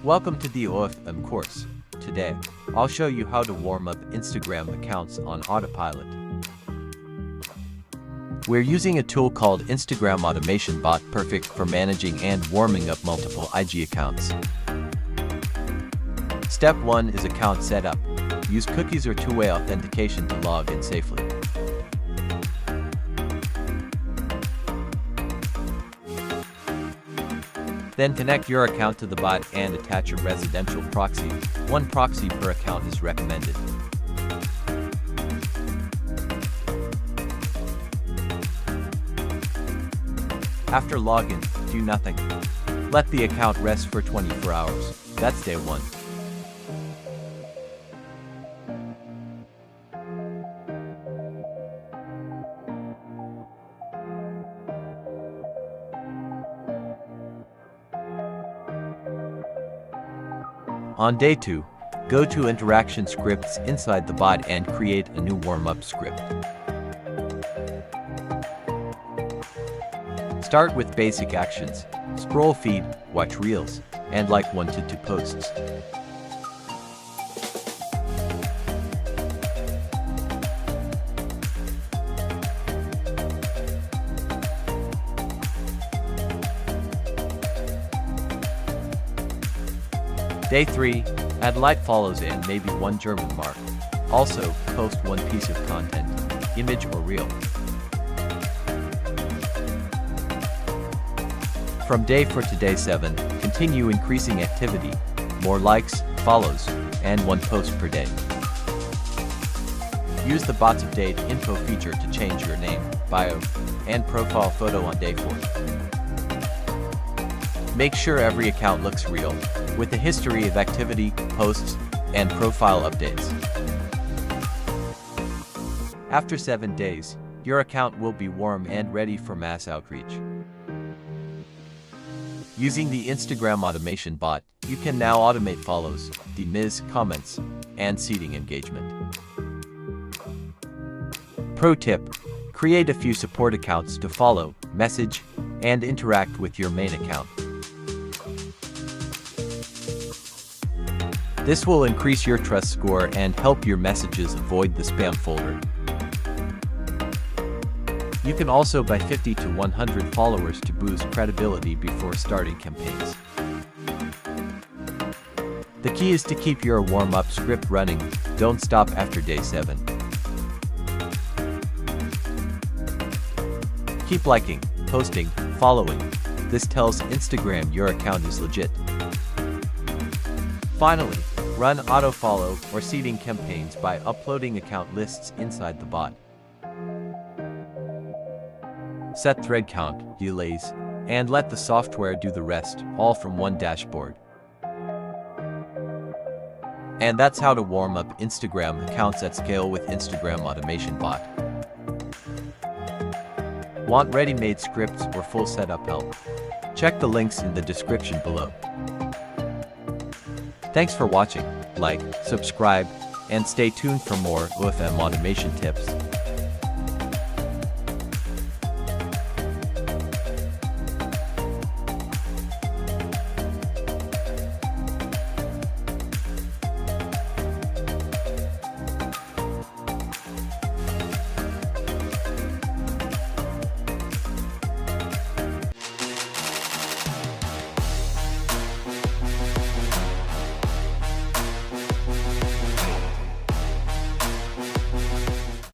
Welcome to the OFM course. Today, I'll show you how to warm up Instagram accounts on autopilot. We're using a tool called Instagram Automation Bot, perfect for managing and warming up multiple IG accounts. Step 1 is account setup. Use cookies or two-way authentication to log in safely. Then connect your account to the bot and attach a residential proxy. One proxy per account is recommended. After login, do nothing. Let the account rest for 24 hours. That's day 1. On day 2, go to Interaction Scripts inside the bot and create a new warm-up script. Start with basic actions. Scroll feed, watch reels, and like 1 to 2 posts. Day 3, add like follows and maybe 1 German mark. Also, post 1 piece of content, image or reel. From day 4 to day 7, continue increasing activity, more likes, follows, and 1 post per day. Use the bot's update info feature to change your name, bio, and profile photo on day 4. Make sure every account looks real, with a history of activity, posts, and profile updates. After 7 days, your account will be warm and ready for mass outreach. Using the Instagram Automation Bot, you can now automate follows, dismiss comments, and seeding engagement. Pro tip: create a few support accounts to follow, message, and interact with your main account. This will increase your trust score and help your messages avoid the spam folder. You can also buy 50 to 100 followers to boost credibility before starting campaigns. The key is to keep your warm-up script running. Don't stop after day 7. Keep liking, posting, following. This tells Instagram your account is legit. Finally, run auto-follow or seeding campaigns by uploading account lists inside the bot. Set thread count, delays, and let the software do the rest, all from one dashboard. And that's how to warm up Instagram accounts at scale with Instagram Automation Bot. Want ready-made scripts or full setup help? Check the links in the description below. Thanks for watching. Like, subscribe, and stay tuned for more OFM automation tips.